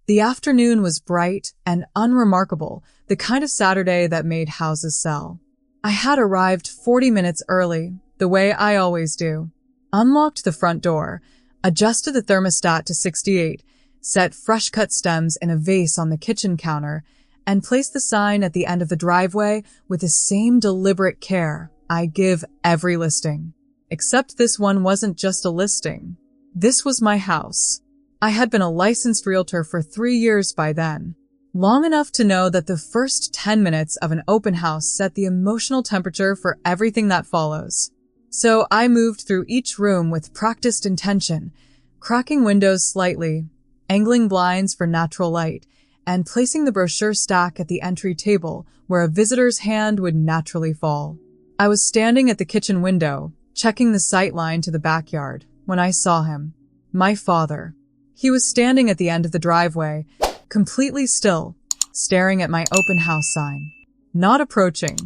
The afternoon was bright and unremarkable, the kind of Saturday that made houses sell. I had arrived 40 minutes early, the way I always do. Unlocked the front door, adjusted the thermostat to 68, set fresh-cut stems in a vase on the kitchen counter, and placed the sign at the end of the driveway with the same deliberate care I give every listing. Except this one wasn't just a listing. This was my house. I had been a licensed realtor for 3 years by then, long enough to know that the first 10 minutes of an open house set the emotional temperature for everything that follows. So I moved through each room with practiced intention, cracking windows slightly, angling blinds for natural light, and placing the brochure stack at the entry table where a visitor's hand would naturally fall. I was standing at the kitchen window, checking the sight line to the backyard, when I saw him. My father. He was standing at the end of the driveway, completely still, staring at my open house sign. Not approaching,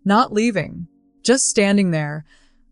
not leaving, just standing there,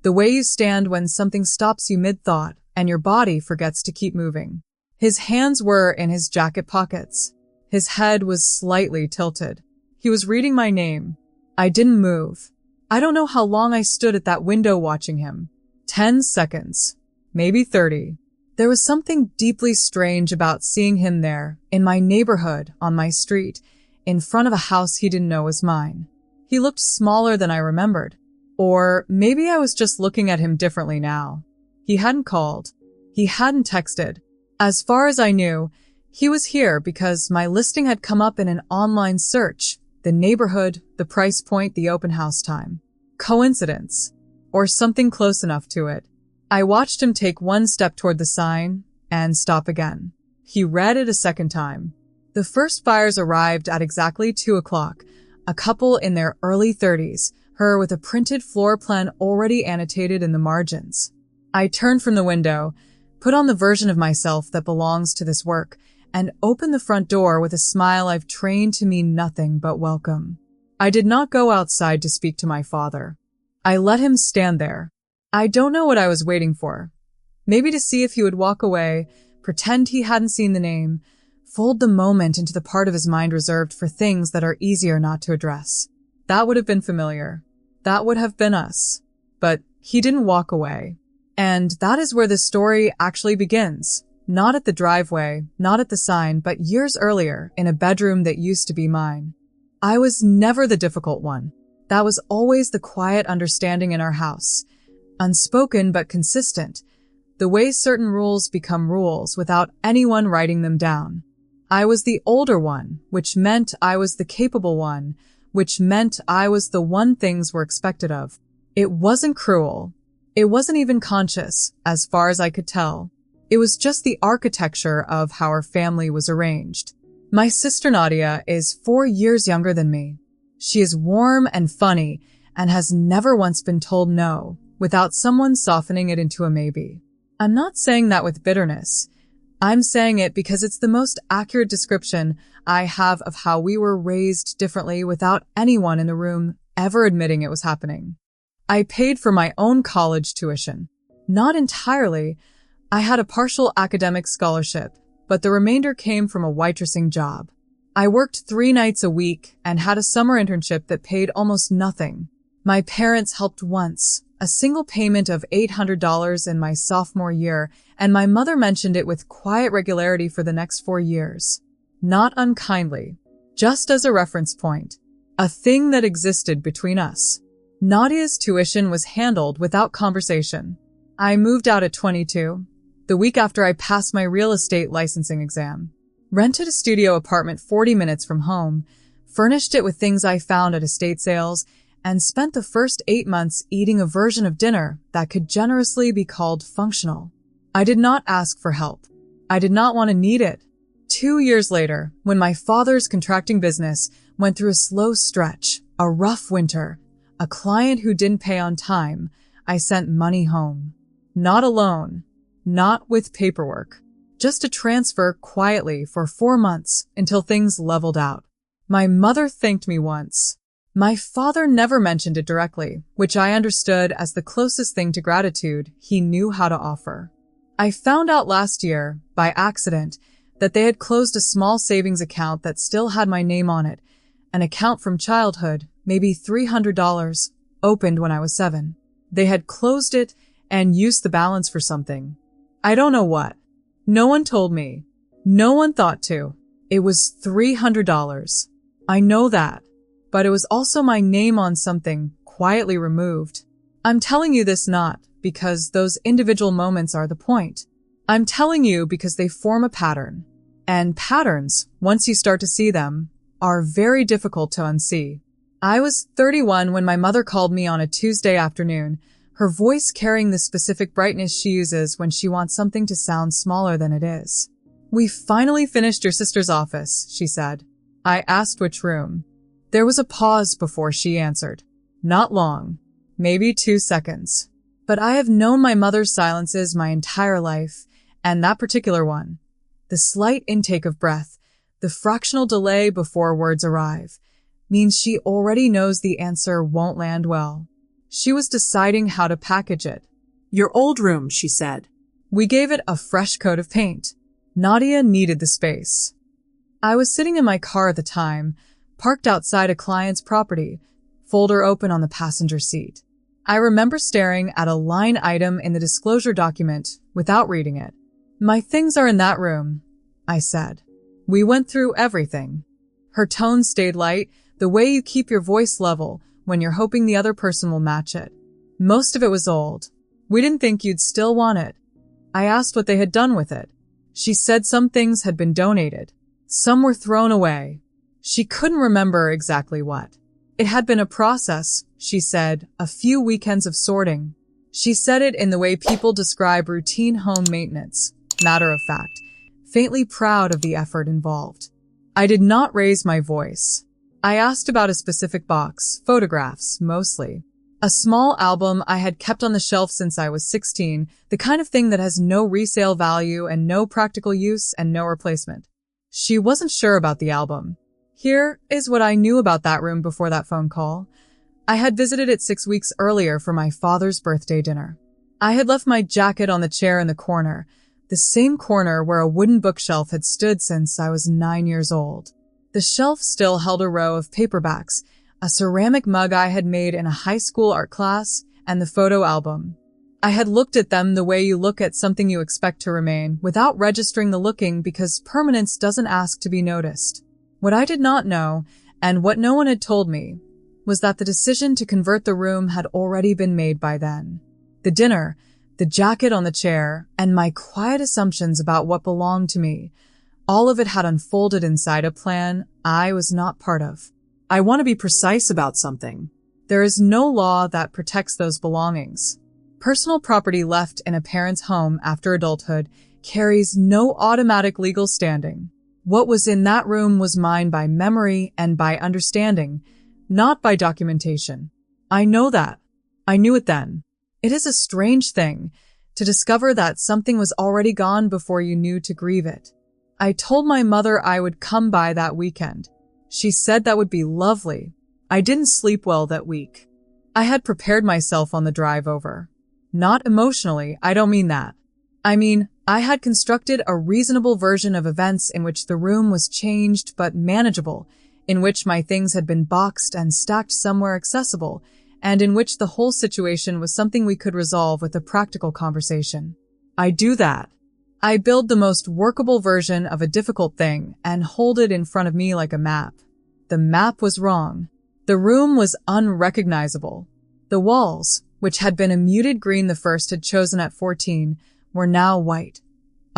the way you stand when something stops you mid-thought and your body forgets to keep moving. His hands were in his jacket pockets. His head was slightly tilted. He was reading my name. I didn't move. I don't know how long I stood at that window watching him. 10 seconds. Maybe 30. There was something deeply strange about seeing him there, in my neighborhood, on my street, in front of a house he didn't know was mine. He looked smaller than I remembered. Or maybe I was just looking at him differently now. He hadn't called. He hadn't texted. As far as I knew, he was here because my listing had come up in an online search, the neighborhood, the price point, the open house time. Coincidence? Or something close enough to it. I watched him take one step toward the sign and stop again. He read it a second time. The first buyers arrived at exactly 2 o'clock, a couple in their early 30s, her with a printed floor plan already annotated in the margins. I turned from the window, put on the version of myself that belongs to this work, and opened the front door with a smile I've trained to mean nothing but welcome. I did not go outside to speak to my father. I let him stand there. I don't know what I was waiting for. Maybe to see if he would walk away, pretend he hadn't seen the name, fold the moment into the part of his mind reserved for things that are easier not to address. That would have been familiar. That would have been us. But he didn't walk away. And that is where the story actually begins. Not at the driveway, not at the sign, but years earlier in a bedroom that used to be mine. I was never the difficult one. That was always the quiet understanding in our house. Unspoken but consistent. The way certain rules become rules without anyone writing them down. I was the older one, which meant I was the capable one, which meant I was the one things were expected of. It wasn't cruel. It wasn't even conscious, as far as I could tell. It was just the architecture of how our family was arranged. My sister Nadia is 4 years younger than me. She is warm and funny and has never once been told no without someone softening it into a maybe. I'm not saying that with bitterness. I'm saying it because it's the most accurate description I have of how we were raised differently without anyone in the room ever admitting it was happening. I paid for my own college tuition. Not entirely. I had a partial academic scholarship, but the remainder came from a waitressing job. I worked 3 nights a week and had a summer internship that paid almost nothing. My parents helped once, a single payment of $800 in my sophomore year, and my mother mentioned it with quiet regularity for the next 4 years. Not unkindly, just as a reference point, a thing that existed between us. Nadia's tuition was handled without conversation. I moved out at 22, the week after I passed my real estate licensing exam. Rented a studio apartment 40 minutes from home, furnished it with things I found at estate sales, and spent the first 8 months eating a version of dinner that could generously be called functional. I did not ask for help. I did not want to need it. 2 years later, when my father's contracting business went through a slow stretch, a rough winter, a client who didn't pay on time, I sent money home. Not alone. Not with paperwork. Just a transfer quietly for 4 months until things leveled out. My mother thanked me once. My father never mentioned it directly, which I understood as the closest thing to gratitude he knew how to offer. I found out last year, by accident, that they had closed a small savings account that still had my name on it, an account from childhood, maybe $300, opened when I was 7. They had closed it and used the balance for something. I don't know what. No one told me. No one thought to. It was $300. I know that. But it was also my name on something quietly removed. I'm telling you this not because those individual moments are the point. I'm telling you because they form a pattern. And patterns, once you start to see them, are very difficult to unsee. I was 31 when my mother called me on a Tuesday afternoon, her voice carrying the specific brightness she uses when she wants something to sound smaller than it is. "We finally finished your sister's office," she said. I asked which room. There was a pause before she answered. Not long, maybe 2 seconds. But I have known my mother's silences my entire life, and that particular one. The slight intake of breath, the fractional delay before words arrive, means she already knows the answer won't land well. She was deciding how to package it. "Your old room," she said. We gave it a fresh coat of paint. Nadia needed the space. I was sitting in my car at the time, parked outside a client's property, folder open on the passenger seat. I remember staring at a line item in the disclosure document without reading it. "My things are in that room," I said. "We went through everything." Her tone stayed light, the way you keep your voice level when you're hoping the other person will match it. "Most of it was old. We didn't think you'd still want it." I asked what they had done with it. She said some things had been donated. Some were thrown away. She couldn't remember exactly what. It had been a process, she said, a few weekends of sorting. She said it in the way people describe routine home maintenance, matter of fact, faintly proud of the effort involved. I did not raise my voice. I asked about a specific box, photographs, mostly. A small album I had kept on the shelf since I was 16, the kind of thing that has no resale value and no practical use and no replacement. She wasn't sure about the album. Here is what I knew about that room before that phone call. I had visited it 6 weeks earlier for my father's birthday dinner. I had left my jacket on the chair in the corner, the same corner where a wooden bookshelf had stood since I was 9 years old. The shelf still held a row of paperbacks, a ceramic mug I had made in a high school art class, and the photo album. I had looked at them the way you look at something you expect to remain, without registering the looking because permanence doesn't ask to be noticed. What I did not know, and what no one had told me, was that the decision to convert the room had already been made by then. The dinner, the jacket on the chair, and my quiet assumptions about what belonged to me, all of it had unfolded inside a plan I was not part of. I want to be precise about something. There is no law that protects those belongings. Personal property left in a parent's home after adulthood carries no automatic legal standing. What was in that room was mine by memory and by understanding, not by documentation. I know that. I knew it then. It is a strange thing to discover that something was already gone before you knew to grieve it. I told my mother I would come by that weekend. She said that would be lovely. I didn't sleep well that week. I had prepared myself on the drive over. Not emotionally, I don't mean that. I mean, I had constructed a reasonable version of events in which the room was changed but manageable, in which my things had been boxed and stacked somewhere accessible, and in which the whole situation was something we could resolve with a practical conversation. I do that. I build the most workable version of a difficult thing and hold it in front of me like a map. The map was wrong. The room was unrecognizable. The walls, which had been a muted green the first had chosen at 14, were now white.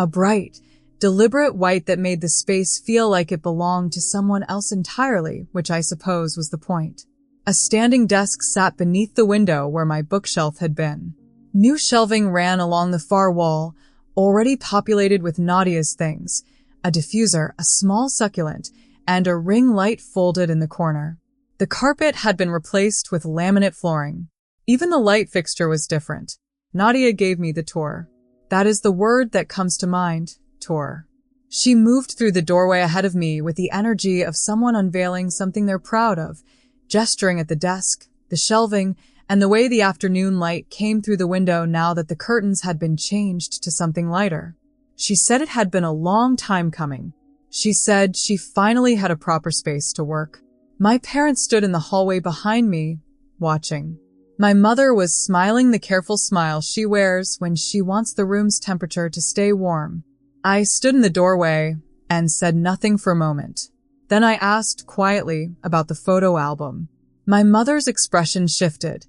A bright, deliberate white that made the space feel like it belonged to someone else entirely, which I suppose was the point. A standing desk sat beneath the window where my bookshelf had been. New shelving ran along the far wall, already populated with Nadia's things, a diffuser, a small succulent, and a ring light folded in the corner. The carpet had been replaced with laminate flooring. Even the light fixture was different. Nadia gave me the tour. That is the word that comes to mind, tour. She moved through the doorway ahead of me with the energy of someone unveiling something they're proud of, gesturing at the desk, the shelving, and the way the afternoon light came through the window now that the curtains had been changed to something lighter. She said it had been a long time coming. She said she finally had a proper space to work. My parents stood in the hallway behind me, watching. My mother was smiling the careful smile she wears when she wants the room's temperature to stay warm. I stood in the doorway and said nothing for a moment. Then I asked quietly about the photo album. My mother's expression shifted,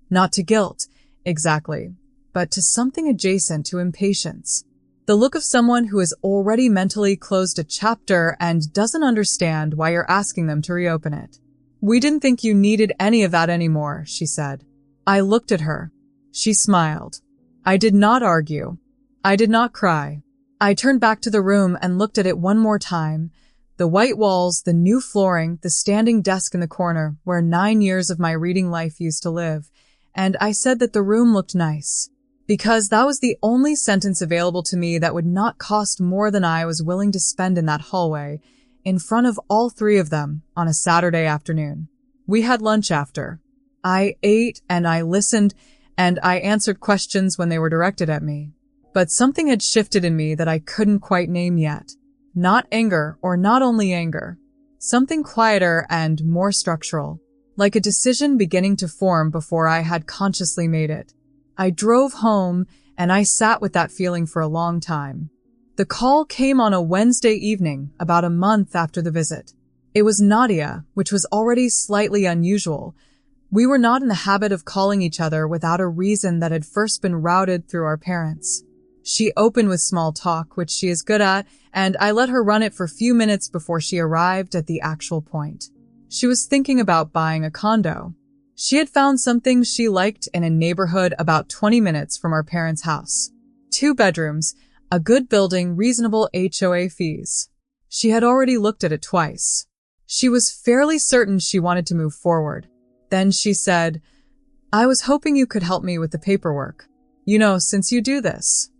not to guilt, exactly, but to something adjacent to impatience. The look of someone who has already mentally closed a chapter and doesn't understand why you're asking them to reopen it. "We didn't think you needed any of that anymore," she said. I looked at her. She smiled. I did not argue. I did not cry. I turned back to the room and looked at it one more time. The white walls, the new flooring, the standing desk in the corner where 9 years of my reading life used to live. And I said that the room looked nice. Because that was the only sentence available to me that would not cost more than I was willing to spend in that hallway, in front of all three of them on a Saturday afternoon. We had lunch after. I ate and I listened and I answered questions when they were directed at me. But something had shifted in me that I couldn't quite name yet. Not anger or not only anger. Something quieter and more structural, like a decision beginning to form before I had consciously made it. I drove home and I sat with that feeling for a long time. The call came on a Wednesday evening, about a month after the visit. It was Nadia, which was already slightly unusual. We were not in the habit of calling each other without a reason that had first been routed through our parents. She opened with small talk, which she is good at, and I let her run it for a few minutes before she arrived at the actual point. She was thinking about buying a condo. She had found something she liked in a neighborhood about 20 minutes from our parents' house. 2 bedrooms, a good building, reasonable HOA fees. She had already looked at it twice. She was fairly certain she wanted to move forward. Then she said, "I was hoping you could help me with the paperwork. You know, since you do this."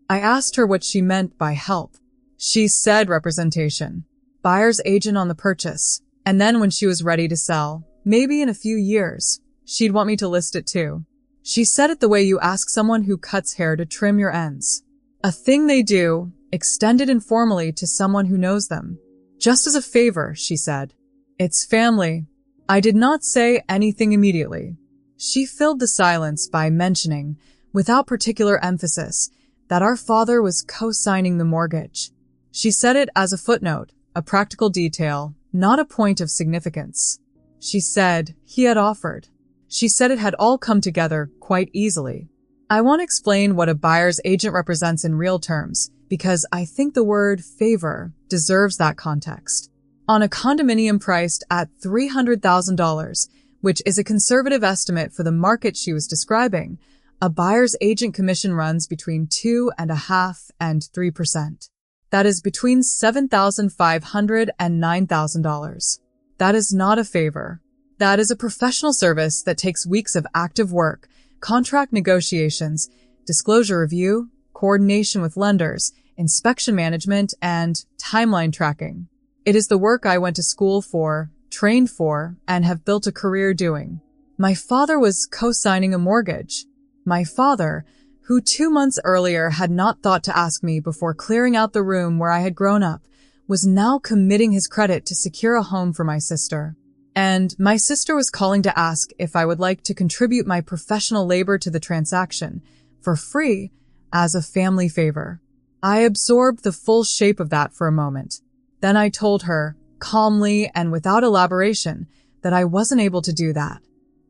I asked her what she meant by help. She said representation, buyer's agent on the purchase, and then when she was ready to sell, maybe in a few years, she'd want me to list it too. She said it the way you ask someone who cuts hair to trim your ends. A thing they do, extended informally to someone who knows them. Just as a favor, she said. It's family. I did not say anything immediately. She filled the silence by mentioning, without particular emphasis, that our father was co-signing the mortgage. She said it as a footnote, a practical detail, not a point of significance. She said he had offered. She said it had all come together quite easily. I want to explain what a buyer's agent represents in real terms, because I think the word favor deserves that context. On a condominium priced at $300,000, which is a conservative estimate for the market she was describing, a buyer's agent commission runs between 2.5% and 3%. That is between $7,500 and $9,000. That is not a favor. That is a professional service that takes weeks of active work, contract negotiations, disclosure review, coordination with lenders, inspection management, and timeline tracking. It is the work I went to school for, trained for, and have built a career doing. My father was co-signing a mortgage. My father, who 2 months earlier had not thought to ask me before clearing out the room where I had grown up, was now committing his credit to secure a home for my sister. And my sister was calling to ask if I would like to contribute my professional labor to the transaction, for free, as a family favor. I absorbed the full shape of that for a moment. Then I told her, calmly and without elaboration, that I wasn't able to do that.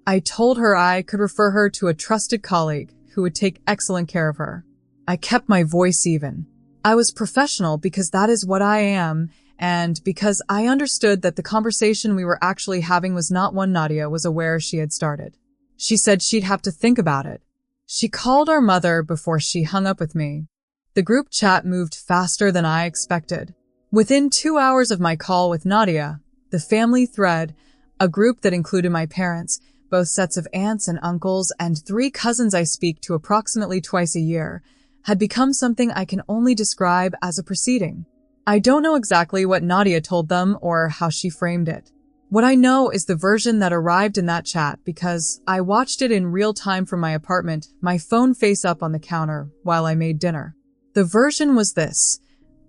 I told her I could refer her to a trusted colleague who would take excellent care of her. I kept my voice even. I was professional because that is what I am, and because I understood that the conversation we were actually having was not one Nadia was aware she had started. She said she'd have to think about it. She called our mother before she hung up with me. The group chat moved faster than I expected. Within 2 hours of my call with Nadia, the family thread, a group that included my parents, both sets of aunts and uncles, and 3 cousins I speak to approximately twice a year, had become something I can only describe as a proceeding. I don't know exactly what Nadia told them or how she framed it. What I know is the version that arrived in that chat because I watched it in real time from my apartment, my phone face up on the counter, while I made dinner. The version was this: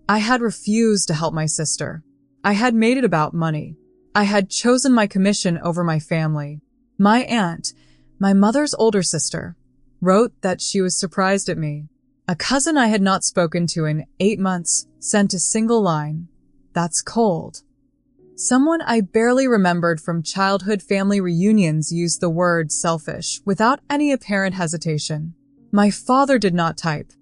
I had refused to help my sister. I had made it about money. I had chosen my commission over my family. My aunt, my mother's older sister, wrote that she was surprised at me. A cousin I had not spoken to in 8 months sent a single line: "That's cold." Someone I barely remembered from childhood family reunions used the word selfish without any apparent hesitation. My father did not type.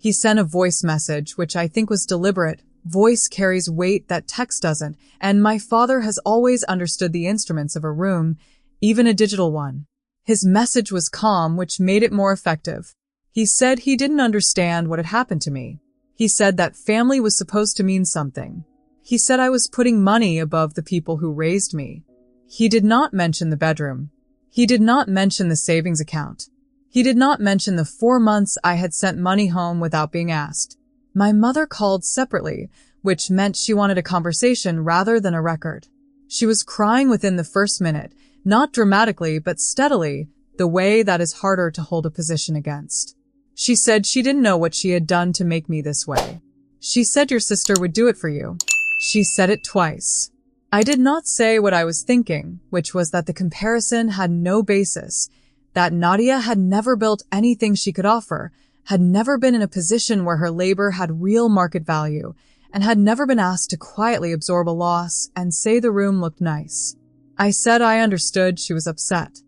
He sent a voice message, which I think was deliberate. Voice carries weight that text doesn't, and my father has always understood the instruments of a room, even a digital one. His message was calm, which made it more effective. He said he didn't understand what had happened to me. He said that family was supposed to mean something. He said I was putting money above the people who raised me. He did not mention the bedroom. He did not mention the savings account. He did not mention the 4 months I had sent money home without being asked. My mother called separately, which meant she wanted a conversation rather than a record. She was crying within the first minute, not dramatically but steadily, the way that is harder to hold a position against. She said she didn't know what she had done to make me this way. She said your sister would do it for you. She said it twice. I did not say what I was thinking, which was that the comparison had no basis, that Nadia had never built anything she could offer, had never been in a position where her labor had real market value, and had never been asked to quietly absorb a loss and say the room looked nice. I said I understood she was upset.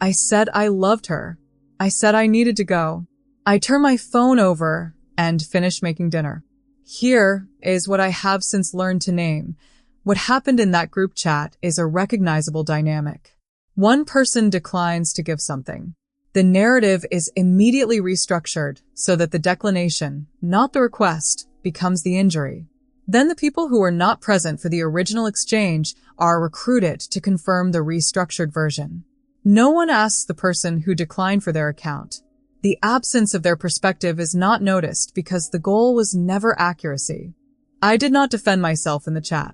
I said I loved her. I said I needed to go. I turned my phone over and finished making dinner. Here is what I have since learned to name. What happened in that group chat is a recognizable dynamic. One person declines to give something. The narrative is immediately restructured so that the declination, not the request, becomes the injury. Then the people who were not present for the original exchange are recruited to confirm the restructured version. No one asks the person who declined for their account. The absence of their perspective is not noticed because the goal was never accuracy. I did not defend myself in the chat.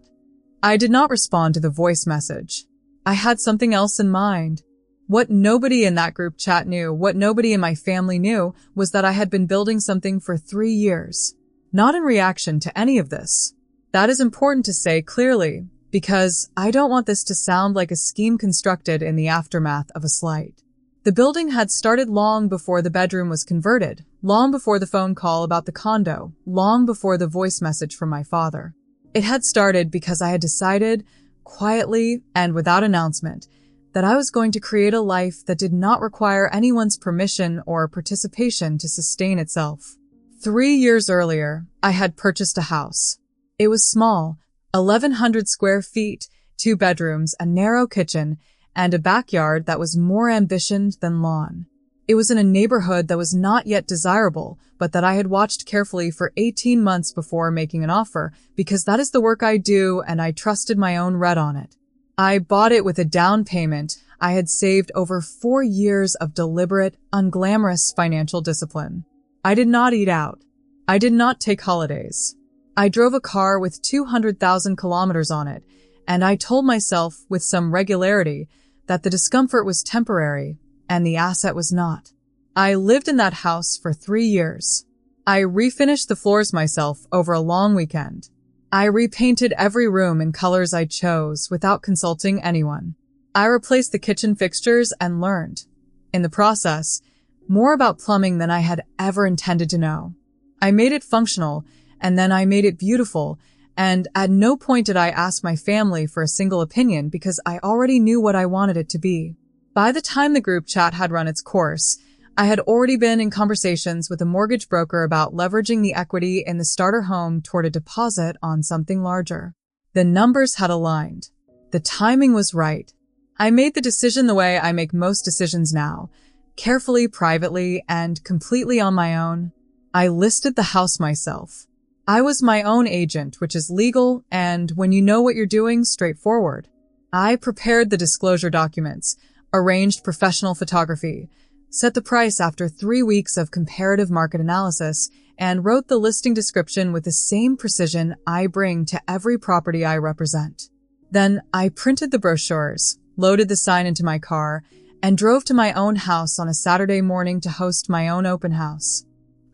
I did not respond to the voice message. I had something else in mind. What nobody in that group chat knew, what nobody in my family knew, was that I had been building something for 3 years. Not in reaction to any of this. That is important to say clearly, because I don't want this to sound like a scheme constructed in the aftermath of a slight. The building had started long before the bedroom was converted, long before the phone call about the condo, long before the voice message from my father. It had started because I had decided, quietly and without announcement, that I was going to create a life that did not require anyone's permission or participation to sustain itself. 3 years earlier, I had purchased a house. It was small, 1,100 square feet, 2 bedrooms, a narrow kitchen, and a backyard that was more ambitioned than lawn. It was in a neighborhood that was not yet desirable, but that I had watched carefully for 18 months before making an offer, because that is the work I do and I trusted my own red on it. I bought it with a down payment. I had saved over 4 years of deliberate, unglamorous financial discipline. I did not eat out. I did not take holidays. I drove a car with 200,000 kilometers on it, and I told myself with some regularity that the discomfort was temporary and the asset was not. I lived in that house for 3 years. I refinished the floors myself over a long weekend. I repainted every room in colors I chose without consulting anyone. I replaced the kitchen fixtures and learned, in the process, more about plumbing than I had ever intended to know. I made it functional, and then I made it beautiful, and at no point did I ask my family for a single opinion because I already knew what I wanted it to be. By the time the group chat had run its course, I had already been in conversations with a mortgage broker about leveraging the equity in the starter home toward a deposit on something larger. The numbers had aligned. The timing was right. I made the decision the way I make most decisions now, carefully, privately, and completely on my own. I listed the house myself. I was my own agent, which is legal, and when you know what you're doing, straightforward. I prepared the disclosure documents, arranged professional photography, set the price after 3 weeks of comparative market analysis, and wrote the listing description with the same precision I bring to every property I represent. Then I printed the brochures, loaded the sign into my car, and drove to my own house on a Saturday morning to host my own open house.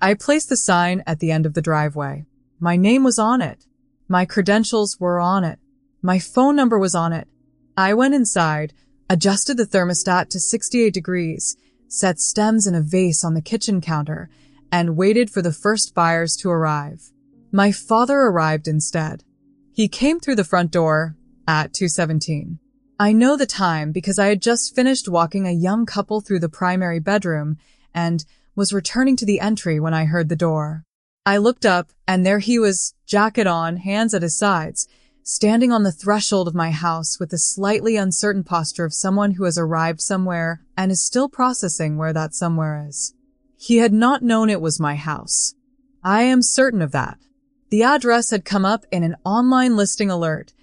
I placed the sign at the end of the driveway. My name was on it. My credentials were on it. My phone number was on it. I went inside, adjusted the thermostat to 68 degrees, set stems in a vase on the kitchen counter, and waited for the first buyers to arrive. My father arrived instead. He came through the front door at 2:17. I know the time because I had just finished walking a young couple through the primary bedroom and was returning to the entry when I heard the door. I looked up, and there he was, jacket on, hands at his sides, standing on the threshold of my house with the slightly uncertain posture of someone who has arrived somewhere and is still processing where that somewhere is. He had not known it was my house. I am certain of that. The address had come up in an online listing alert.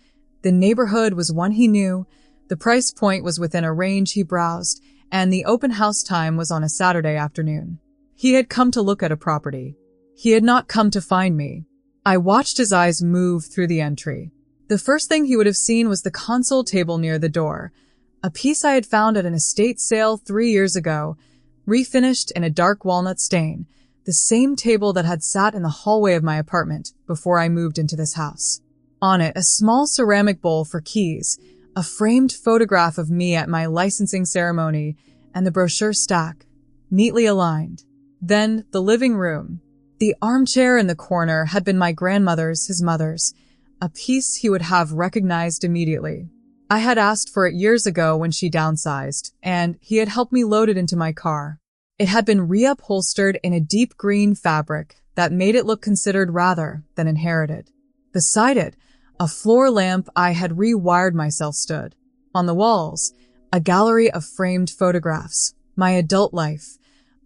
The neighborhood was one he knew, the price point was within a range he browsed, and the open house time was on a Saturday afternoon. He had come to look at a property. He had not come to find me. I watched his eyes move through the entry. The first thing he would have seen was the console table near the door, a piece I had found at an estate sale 3 years ago, refinished in a dark walnut stain, the same table that had sat in the hallway of my apartment before I moved into this house. On it, a small ceramic bowl for keys, a framed photograph of me at my licensing ceremony, and the brochure stack, neatly aligned. Then the living room. The armchair in the corner had been my grandmother's, his mother's, a piece he would have recognized immediately. I had asked for it years ago when she downsized, and he had helped me load it into my car. It had been reupholstered in a deep green fabric that made it look considered rather than inherited. Beside it, a floor lamp I had rewired myself stood. On the walls, a gallery of framed photographs, my adult life,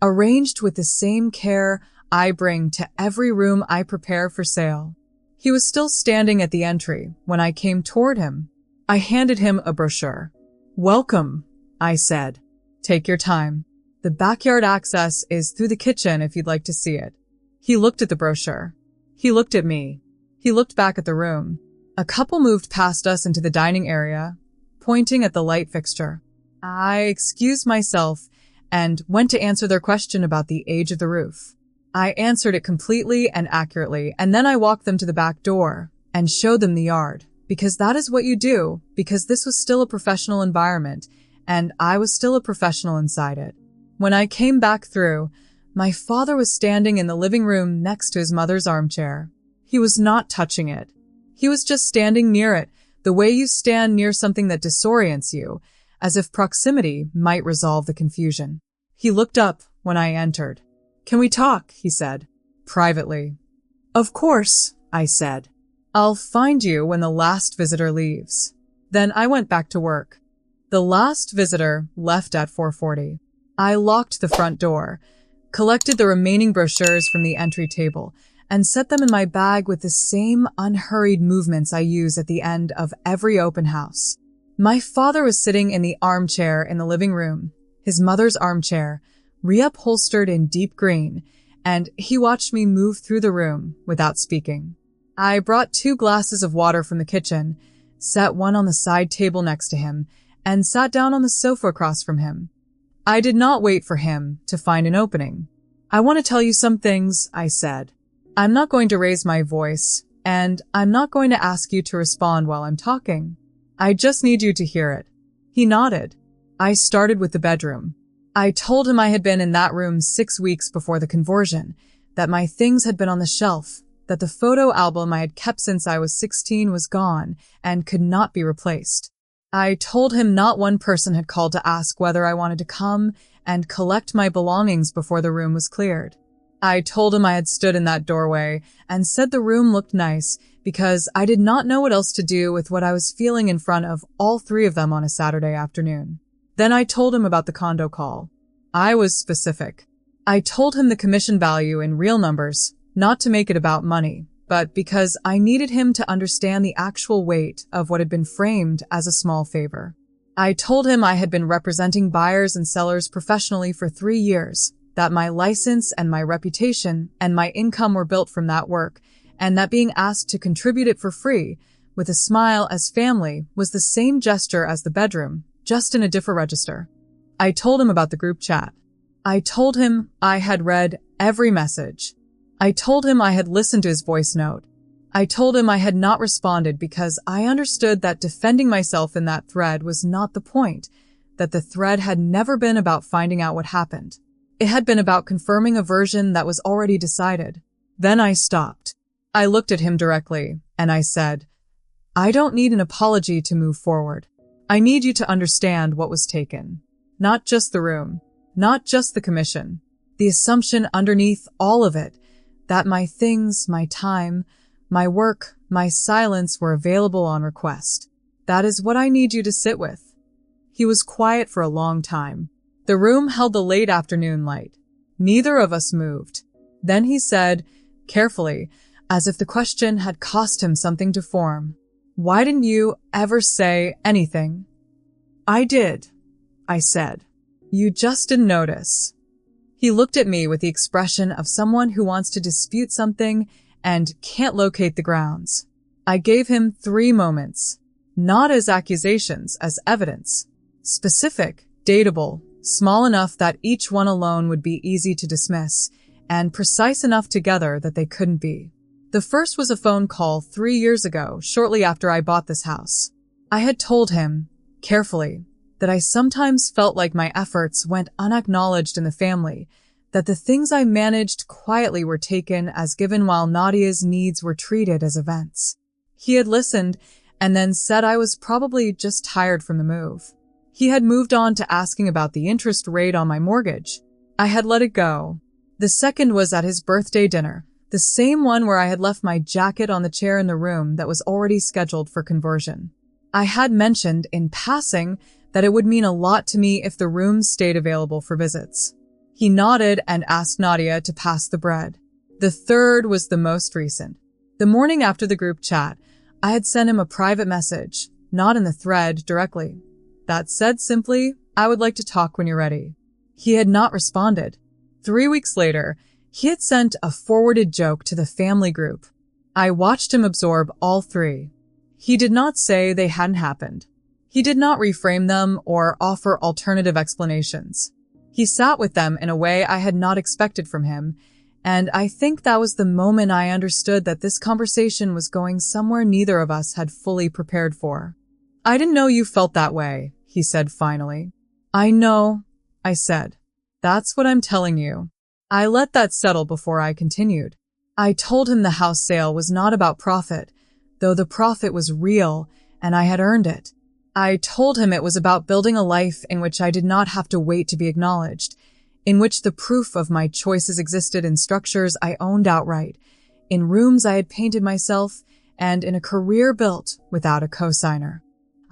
arranged with the same care I bring to every room I prepare for sale. He was still standing at the entry when I came toward him. I handed him a brochure. "Welcome," I said. "Take your time. The backyard access is through the kitchen if you'd like to see it." He looked at the brochure. He looked at me. He looked back at the room. A couple moved past us into the dining area, pointing at the light fixture. I excused myself and went to answer their question about the age of the roof. I answered it completely and accurately, and then I walked them to the back door and showed them the yard, because that is what you do, because this was still a professional environment, and I was still a professional inside it. When I came back through, my father was standing in the living room next to his mother's armchair. He was not touching it. He was just standing near it, the way you stand near something that disorients you, as if proximity might resolve the confusion. He looked up when I entered. "Can we talk?" he said, privately. "Of course," I said. "I'll find you when the last visitor leaves." Then I went back to work. The last visitor left at 4:40. I locked the front door, collected the remaining brochures from the entry table, and set them in my bag with the same unhurried movements I use at the end of every open house. My father was sitting in the armchair in the living room, his mother's armchair, reupholstered in deep green, and he watched me move through the room without speaking. I brought 2 glasses of water from the kitchen, set one on the side table next to him, and sat down on the sofa across from him. I did not wait for him to find an opening. "I want to tell you some things," I said. "I'm not going to raise my voice, and I'm not going to ask you to respond while I'm talking. I just need you to hear it." He nodded. I started with the bedroom. I told him I had been in that room 6 weeks before the conversion, that my things had been on the shelf, that the photo album I had kept since I was 16 was gone and could not be replaced. I told him not one person had called to ask whether I wanted to come and collect my belongings before the room was cleared. I told him I had stood in that doorway and said the room looked nice because I did not know what else to do with what I was feeling in front of all 3 of them on a Saturday afternoon. Then I told him about the condo call. I was specific. I told him the commission value in real numbers, not to make it about money, but because I needed him to understand the actual weight of what had been framed as a small favor. I told him I had been representing buyers and sellers professionally for 3 years, that my license and my reputation and my income were built from that work, and that being asked to contribute it for free, with a smile as family, was the same gesture as the bedroom, just in a different register. I told him about the group chat. I told him I had read every message. I told him I had listened to his voice note. I told him I had not responded because I understood that defending myself in that thread was not the point, that the thread had never been about finding out what happened. It had been about confirming a version that was already decided. Then I stopped. I looked at him directly, and I said, I don't need an apology to move forward. I need you to understand what was taken. Not just the room, not just the commission. The assumption underneath all of it, that my things, my time, my work, my silence were available on request. That is what I need you to sit with. He was quiet for a long time. The room held the late afternoon light. Neither of us moved. Then he said, carefully, as if the question had cost him something to form, Why didn't you ever say anything? I did, I said. You just didn't notice. He looked at me with the expression of someone who wants to dispute something and can't locate the grounds. I gave him 3 moments, not as accusations, as evidence. Specific, dateable, small enough that each one alone would be easy to dismiss, and precise enough together that they couldn't be. The first was a phone call 3 years ago, shortly after I bought this house. I had told him, carefully, that I sometimes felt like my efforts went unacknowledged in the family, that the things I managed quietly were taken as given while Nadia's needs were treated as events. He had listened and then said I was probably just tired from the move. He had moved on to asking about the interest rate on my mortgage. I had let it go. The second was at his birthday dinner, the same one where I had left my jacket on the chair in the room that was already scheduled for conversion. I had mentioned, in passing, that it would mean a lot to me if the room stayed available for visits. He nodded and asked Nadia to pass the bread. The third was the most recent. The morning after the group chat, I had sent him a private message, not in the thread directly, that said simply, I would like to talk when you're ready. He had not responded. 3 weeks later, he had sent a forwarded joke to the family group. I watched him absorb all 3. He did not say they hadn't happened. He did not reframe them or offer alternative explanations. He sat with them in a way I had not expected from him, and I think that was the moment I understood that this conversation was going somewhere neither of us had fully prepared for. I didn't know you felt that way, he said finally. I know, I said. That's what I'm telling you. I let that settle before I continued. I told him the house sale was not about profit, though the profit was real and I had earned it. I told him it was about building a life in which I did not have to wait to be acknowledged, in which the proof of my choices existed in structures I owned outright, in rooms I had painted myself, and in a career built without a cosigner.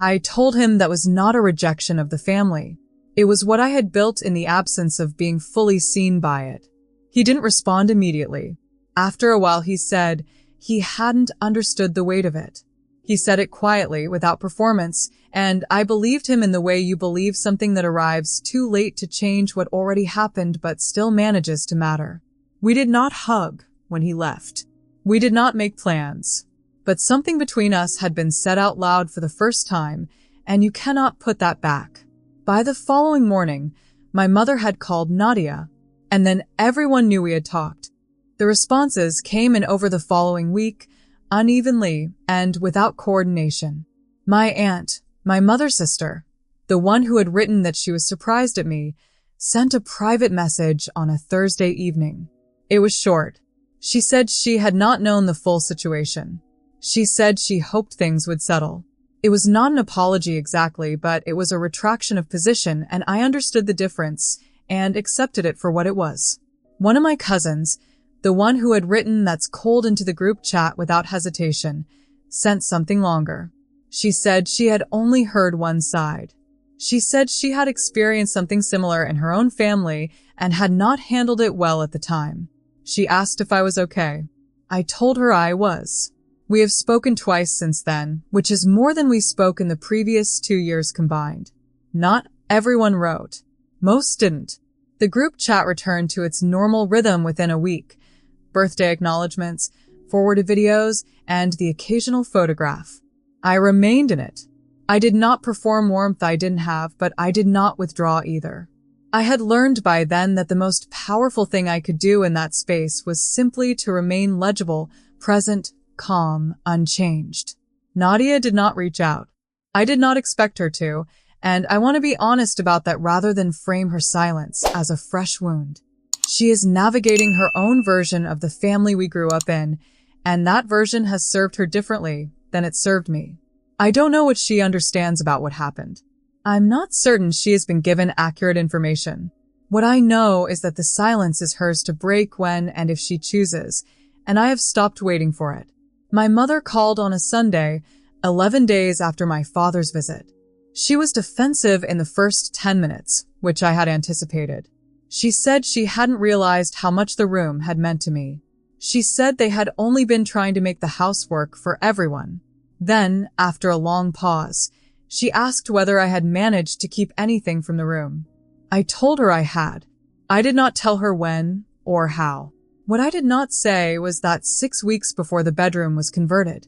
I told him that was not a rejection of the family. It was what I had built in the absence of being fully seen by it. He didn't respond immediately. After a while he said he hadn't understood the weight of it. He said it quietly, without performance, and I believed him in the way you believe something that arrives too late to change what already happened but still manages to matter. We did not hug when he left. We did not make plans. But something between us had been said out loud for the first time, and you cannot put that back. By the following morning, my mother had called Nadia, and then everyone knew we had talked. The responses came in over the following week, unevenly and without coordination. My aunt, my mother's sister, the one who had written that she was surprised at me, sent a private message on a Thursday evening. It was short. She said she had not known the full situation. She said she hoped things would settle. It was not an apology exactly, but it was a retraction of position, and I understood the difference and accepted it for what it was. One of my cousins, the one who had written that's cold into the group chat without hesitation, sent something longer. She said she had only heard one side. She said she had experienced something similar in her own family and had not handled it well at the time. She asked if I was okay. I told her I was. We have spoken twice since then, which is more than we spoke in the previous 2 years combined. Not everyone wrote. Most didn't. The group chat returned to its normal rhythm within a week. Birthday acknowledgments, forwarded videos, and the occasional photograph. I remained in it. I did not perform warmth I didn't have, but I did not withdraw either. I had learned by then that the most powerful thing I could do in that space was simply to remain legible, present, calm, unchanged. Nadia did not reach out. I did not expect her to, and I want to be honest about that rather than frame her silence as a fresh wound. She is navigating her own version of the family we grew up in, and that version has served her differently than it served me. I don't know what she understands about what happened. I'm not certain she has been given accurate information. What I know is that the silence is hers to break when and if she chooses, and I have stopped waiting for it. My mother called on a Sunday, 11 days after my father's visit. She was defensive in the first 10 minutes, which I had anticipated. She said she hadn't realized how much the room had meant to me. She said they had only been trying to make the house work for everyone. Then, after a long pause, she asked whether I had managed to keep anything from the room. I told her I had. I did not tell her when or how. What I did not say was that 6 weeks before the bedroom was converted,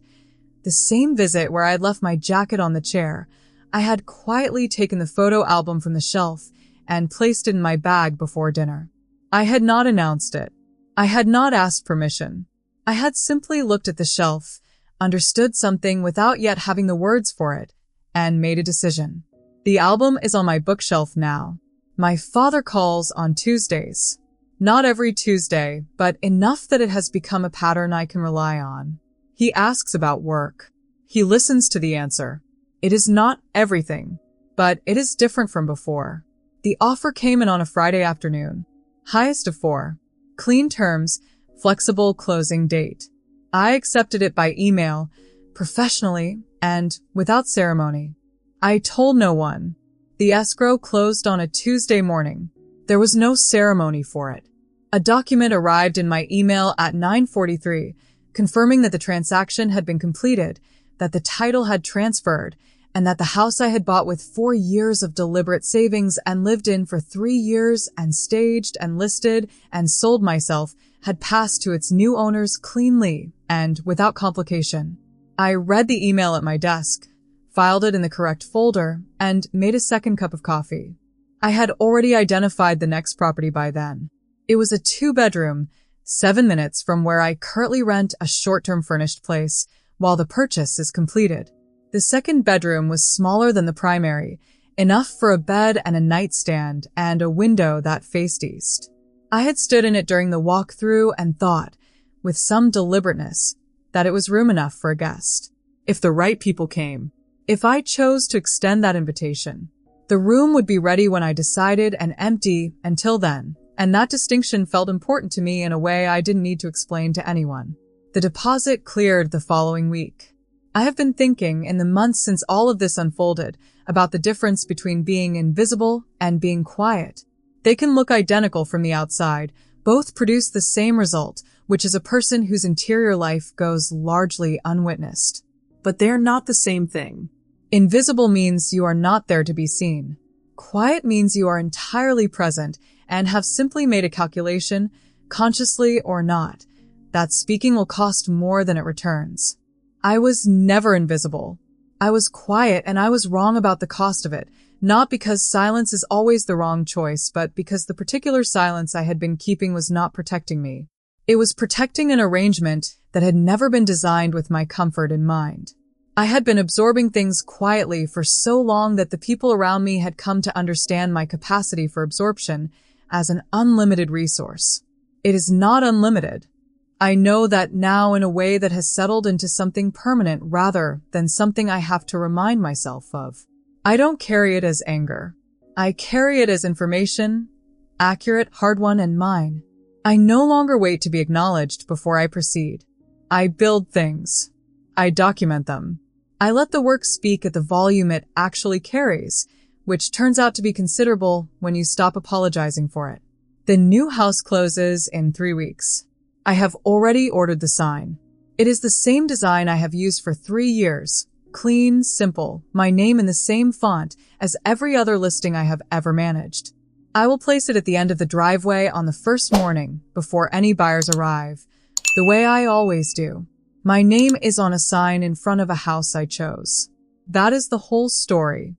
the same visit where I had left my jacket on the chair, I had quietly taken the photo album from the shelf and placed it in my bag before dinner. I had not announced it. I had not asked permission. I had simply looked at the shelf, understood something without yet having the words for it, and made a decision. The album is on my bookshelf now. My father calls on Tuesdays. Not every Tuesday, but enough that it has become a pattern I can rely on. He asks about work. He listens to the answer. It is not everything, but it is different from before. The offer came in on a Friday afternoon. Highest of 4. Clean terms, flexible closing date. I accepted it by email, professionally, and without ceremony. I told no one. The escrow closed on a Tuesday morning. There was no ceremony for it. A document arrived in my email at 9:43, confirming that the transaction had been completed, that the title had transferred, and that the house I had bought with 4 years of deliberate savings and lived in for 3 years and staged and listed and sold myself had passed to its new owners cleanly and without complication. I read the email at my desk, filed it in the correct folder, and made a second cup of coffee. I had already identified the next property by then. It was a 2-bedroom, 7 minutes from where I currently rent a short-term furnished place while the purchase is completed. The second bedroom was smaller than the primary, enough for a bed and a nightstand and a window that faced east. I had stood in it during the walk-through and thought, with some deliberateness, that it was room enough for a guest. If the right people came, if I chose to extend that invitation, the room would be ready when I decided and empty until then, and that distinction felt important to me in a way I didn't need to explain to anyone. The deposit cleared the following week. I have been thinking in the months since all of this unfolded about the difference between being invisible and being quiet. They can look identical from the outside, both produce the same result, which is a person whose interior life goes largely unwitnessed. But they're not the same thing. Invisible means you are not there to be seen. Quiet means you are entirely present and have simply made a calculation, consciously or not, that speaking will cost more than it returns. I was never invisible. I was quiet and I was wrong about the cost of it, not because silence is always the wrong choice, but because the particular silence I had been keeping was not protecting me. It was protecting an arrangement that had never been designed with my comfort in mind. I had been absorbing things quietly for so long that the people around me had come to understand my capacity for absorption as an unlimited resource. It is not unlimited. I know that now in a way that has settled into something permanent rather than something I have to remind myself of. I don't carry it as anger. I carry it as information, accurate, hard-won, and mine. I no longer wait to be acknowledged before I proceed. I build things. I document them. I let the work speak at the volume it actually carries, which turns out to be considerable when you stop apologizing for it. The new house closes in 3 weeks. I have already ordered the sign. It is the same design I have used for 3 years. Clean, simple, my name in the same font as every other listing I have ever managed. I will place it at the end of the driveway on the first morning before any buyers arrive, the way I always do. My name is on a sign in front of a house I chose. That is the whole story.